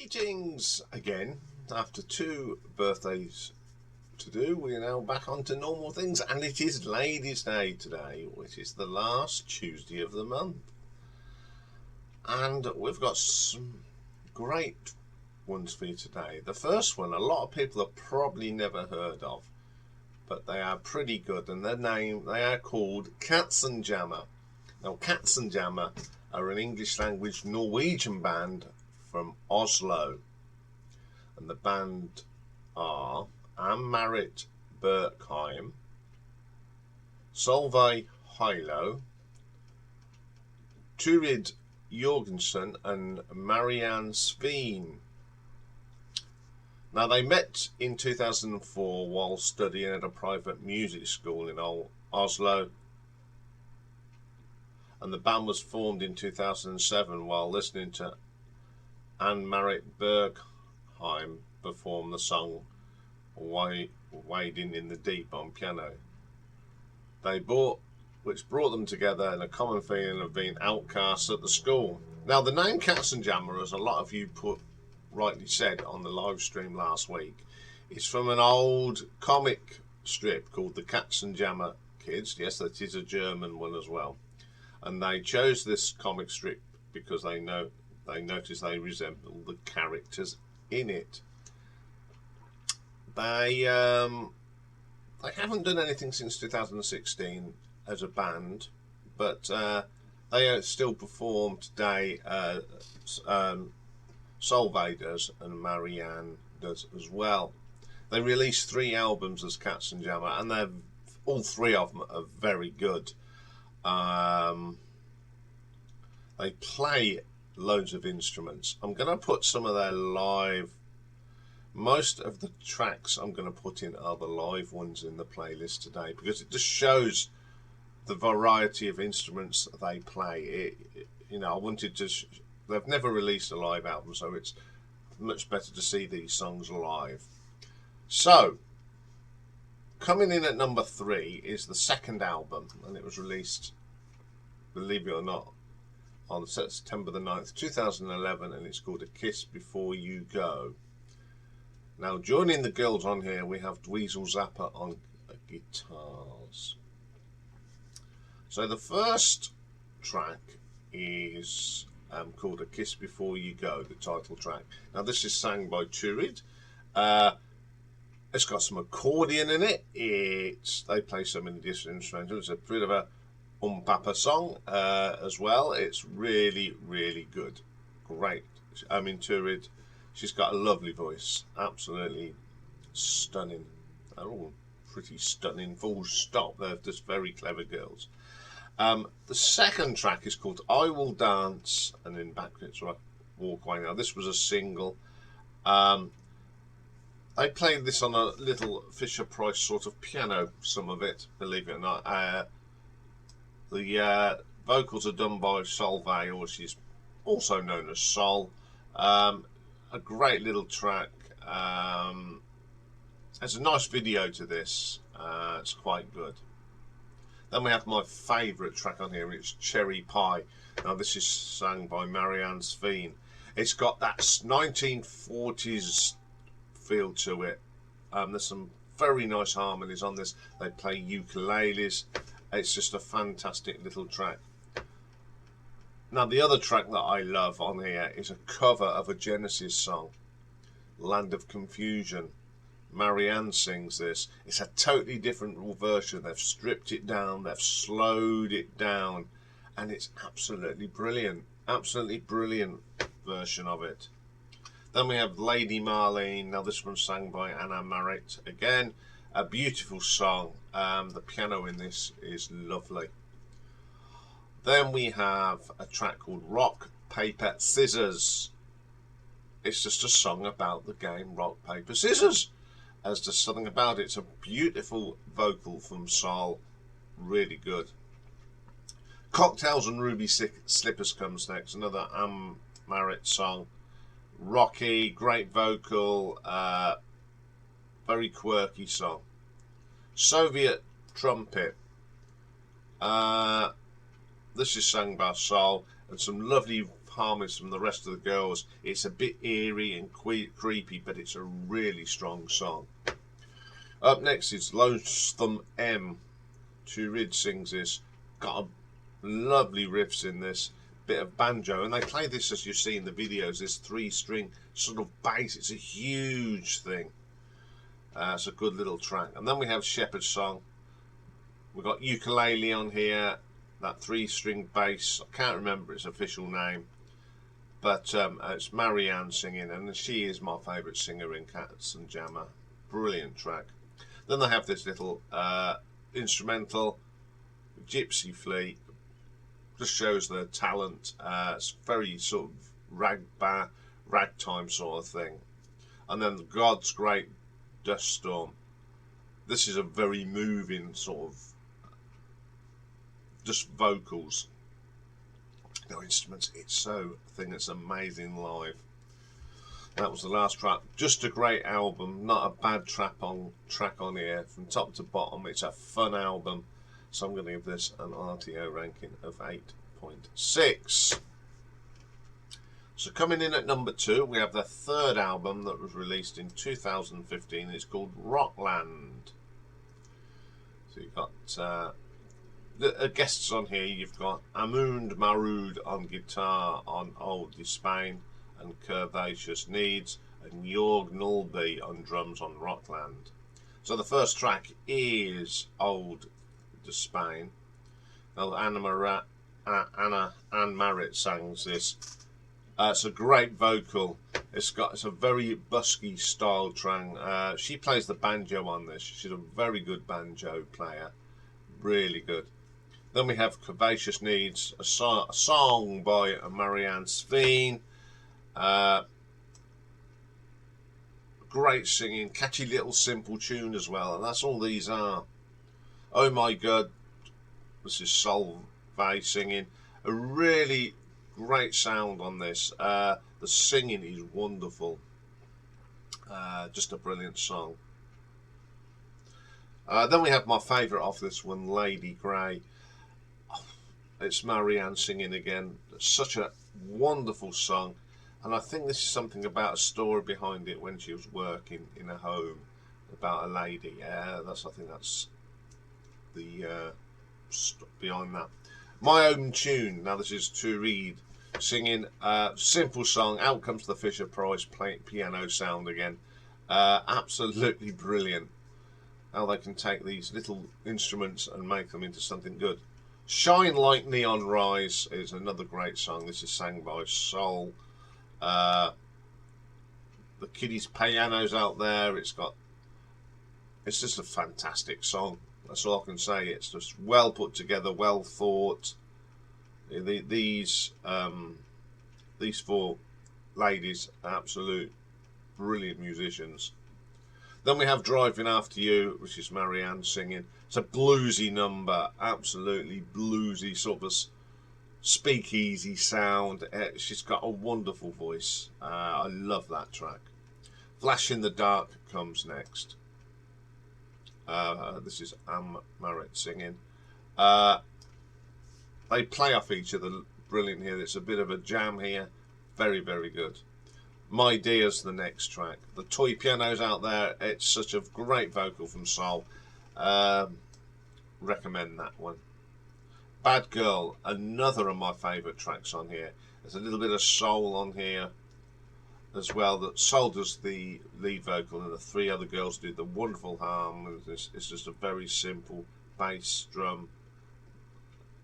Greetings again. After 2 birthdays to do, we're now back onto normal things, and it is Ladies' Day today, which is the last Tuesday of the month. And we've got some great ones for you today. The first one, a lot of people have probably never heard of, but they are pretty good, and they are called Katzenjammer. Now, Katzenjammer are an English-language Norwegian band from Oslo, and the band are Ann-Marit Berkheim, Solveig Heilo, Turid Jorgensen, and Marianne Sveen. Now, they met in 2004 while studying at a private music school in Oslo, and the band was formed in 2007 while listening to Ann-Marit Berkheim perform the song Wading in the Deep on piano. Which brought them together in a common feeling of being outcasts at the school. Now, the name Katzenjammer, as a lot of you rightly said on the live stream last week, is from an old comic strip called the Katzenjammer Kids. Yes, that is a German one as well. And they chose this comic strip because they noticed they resemble the characters in it. They haven't done anything since 2016 as a band, but they still perform today. Solveig does, and Marianne does as well. They released 3 albums as Katzenjammer, and all 3 of them are very good. They play loads of instruments. I'm going to put some of their live, most of the tracks I'm going to put in are the live ones in the playlist today, because it just shows the variety of instruments they play. I wanted to they've never released a live album, so it's much better to see these songs live. So, coming in at number 3 is the second album, and it was released, believe it or not, on September the 9th, 2011, and it's called A Kiss Before You Go. Now, joining the girls on here, we have Dweezil Zappa on guitars. So the first track is called A Kiss Before You Go, the title track. Now, this is sang by Turid. It's got some accordion in it. They play so many different instruments. It's a bit of a Papa song as well. It's really, really good. Great. I mean, Turid, she's got a lovely voice. Absolutely stunning. They're all pretty stunning, full stop. They're just very clever girls. The second track is called I Will Dance, and in brackets, Walk Away. Now, this was a single. I played this on a little Fisher-Price sort of piano, some of it, believe it or not. The vocals are done by Solveig, or she's also known as Sol. A great little track. There's a nice video to this. It's quite good. Then we have my favourite track on here. It's Cherry Pie. Now, this is sung by Marianne Sveen. It's got that 1940s feel to it. There's some very nice harmonies on this. They play ukuleles. It's just a fantastic little track. Now, the other track that I love on here is a cover of a Genesis song, Land of Confusion. Marianne sings this. It's a totally different version. They've stripped it down, they've slowed it down, and it's absolutely brilliant. Absolutely brilliant version of it. Then we have Lady Marlene. Now, this one's sung by Ann-Marit. Again, a beautiful song. The piano in this is lovely. Then we have a track called Rock, Paper, Scissors. It's just a song about the game Rock, Paper, Scissors. There's just something about it. It's a beautiful vocal from Sol. Really good. Cocktails and Ruby Slippers comes next. Another Ann-Marit song. Rocky, great vocal, very quirky song. Soviet Trumpet. This is sung by Sol, and some lovely harmonies from the rest of the girls. It's a bit eerie and creepy, but it's a really strong song. Up next is Lonesome M. Turid sings this. Got a lovely riffs in this. Bit of banjo, and they play this, as you see in the videos, this 3-string sort of bass. It's a huge thing. It's a good little track. And then we have Shepherd's Song. We've got ukulele on here, that 3-string bass. I can't remember its official name, but it's Marianne singing, and she is my favourite singer in Katzenjammer. Brilliant track. Then they have this little instrumental, Gypsy Fleet. Just shows their talent. It's very sort of ragtime sort of thing. And then God's Great Dust Storm. This is a very moving sort of just vocals, no instruments. It's so I think it's amazing live. That was the last track. Just a great album, not a bad track on here from top to bottom. It's a fun album, so I'm going to give this an R.T.O ranking of 8.6. So coming in at number 2, we have the third album that was released in 2015. It's called Rockland. So you've got the guests on here. You've got Amund Marud on guitar on Old Spain and Curvaceous Needs, and Jorg Nulby on drums on Rockland. So the first track is Old Spain. Now Anne Marit sings this. It's a great vocal. It's a very busky style track. She plays the banjo on this. She's a very good banjo player, really good. Then we have Curvaceous Needs, a song by Marianne Sveen. Great singing, catchy little simple tune as well, and that's all these are. Oh My God, this is Solveig singing. A really great sound on this. The singing is wonderful. Just a brilliant song. Then we have my favourite off this one, Lady Grey. It's Marianne singing again. Such a wonderful song, and I think this is something about a story behind it when she was working in a home about a lady. I think that's the behind that. My Own Tune. Now this is Turid singing. Simple song. Out comes the Fisher Price piano sound again. Absolutely brilliant. How they can take these little instruments and make them into something good. Shine Like Neon Rise is another great song. This is sang by Soul. The kiddies' piano's out there. It's just a fantastic song. That's all I can say. It's just well put together, well thought. These 4 ladies are absolute brilliant musicians. Then we have Driving After You, which is Marianne singing. It's a bluesy number, absolutely bluesy, sort of speakeasy sound. She's got a wonderful voice. I love that track. Flash in the Dark comes next. This is Anne Marit singing. They play off each other brilliant here. It's a bit of a jam here. Very, very good. My Dear's the next track. The toy piano's out there. It's such a great vocal from Soul. Recommend that one. Bad Girl, another of my favourite tracks on here. There's a little bit of soul on here as well. That Soul does the lead vocal, and the 3 other girls do the wonderful harmonies. It's just a very simple bass drum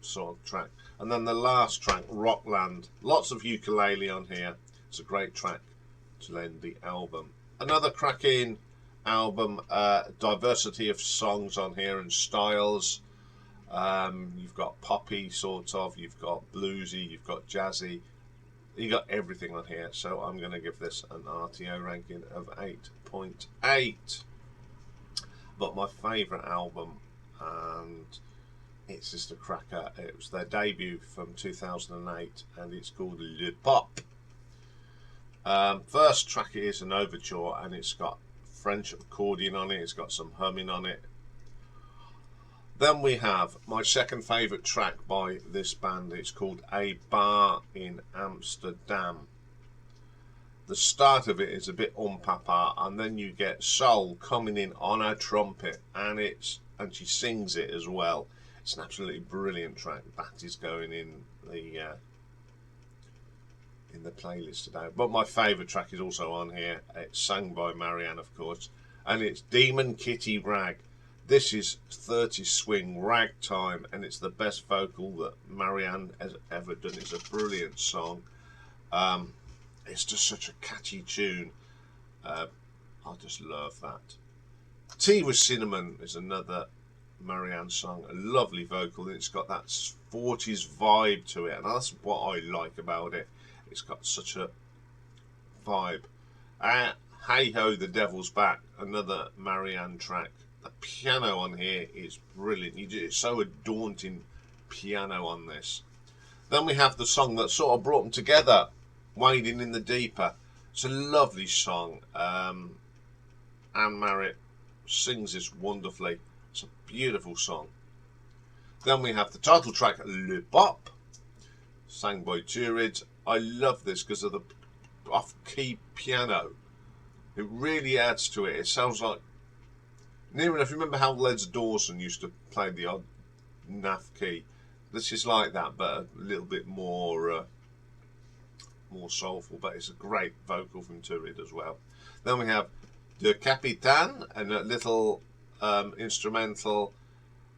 sort of track. And then the last track, Rockland. Lots of ukulele on here. It's a great track to end the album. Another cracking album. Diversity of songs on here and styles. You've got poppy sort of, you've got bluesy, you've got jazzy, you got everything on here. So I'm going to give this an R.T.O ranking of 8.8. But my favourite album, and it's just a cracker, it was their debut from 2008, and it's called Le Pop. First track is an overture, and it's got French accordion on it, it's got some humming on it. Then we have my second favourite track by this band. It's called A Bar in Amsterdam. The start of it is a bit papa, and then you get Soul coming in on a trumpet, and she sings it as well. It's an absolutely brilliant track. That is going in the playlist today. But my favourite track is also on here. It's sung by Marianne, of course, and it's Demon Kitty Rag. This is 30s swing ragtime, and it's the best vocal that Marianne has ever done. It's a brilliant song. It's just such a catchy tune. I just love that. Tea with Cinnamon is another Marianne song. A lovely vocal, and it's got that 40s vibe to it, and that's what I like about it. It's got such a vibe. Hey Ho, the Devil's Back, another Marianne track. The piano on here is brilliant. It's so a daunting piano on this. Then we have the song that sort of brought them together, Wading in the Deeper. It's a lovely song. Anne Merritt sings this wonderfully. It's a beautiful song. Then we have the title track, Le Bop, sang by Turid. I love this because of the off-key piano. It really adds to it. It sounds like, near enough, remember how Les Dawson used to play the odd naff key? This is like that, but a little bit more soulful. But it's a great vocal from Turid as well. Then we have De Capitan, and a little instrumental,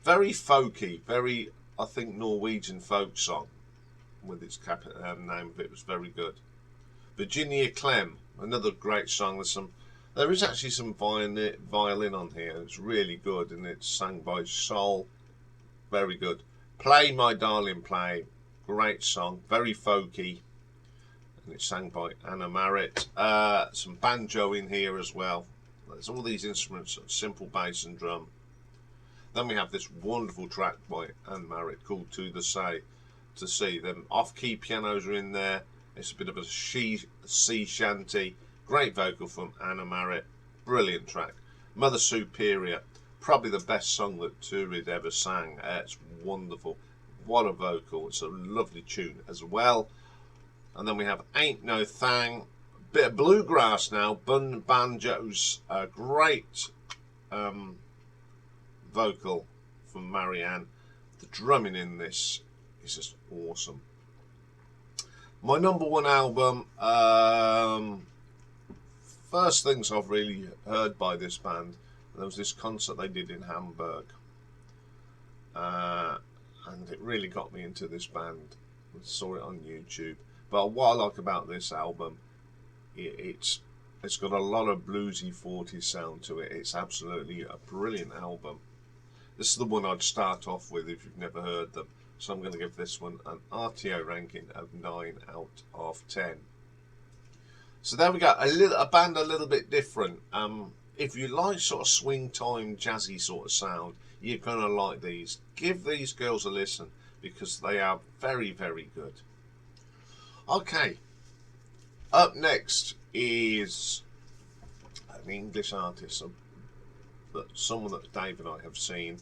very folky, very, I think, Norwegian folk song. With its name of it was very good. Virginia Clem, another great song. There is actually some violin on here. It's really good, and it's sung by Soul. Very good. Play My Darling Play, great song, very folky, and it's sung by Anna Merritt. Some banjo in here as well. There's all these instruments, simple bass and drum. Then we have this wonderful track by Anne Merritt called To the Sea. Them off-key pianos are in there. It's a bit of a sea shanty. Great vocal from Anna Merritt. Brilliant track. Mother Superior, probably the best song that Turid ever sang. It's wonderful. What a vocal. It's a lovely tune as well. And then we have Ain't No Thang. Bit of bluegrass now. Banjos. A great vocal from Marianne. The drumming in this is just awesome. My number one album, first things I've really heard by this band, there was this concert they did in Hamburg, and it really got me into this band. I saw it on YouTube. But what I like about this album, it's got a lot of bluesy 40s sound to it. It's absolutely a brilliant album. This is the one I'd start off with if you've never heard them. So I'm going to give this one an R.T.O ranking of 9 out of 10. So there we go, a band a little bit different. If you like sort of swing time, jazzy sort of sound, you're going to like these. Give these girls a listen because they are very, very good. Okay, up next is an English artist, someone that Dave and I have seen.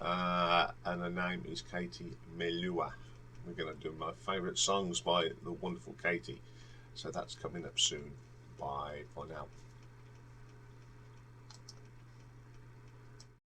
And her name is Katie Melua. We're going to do my favourite songs by the wonderful Katie. So that's coming up soon. Bye for now.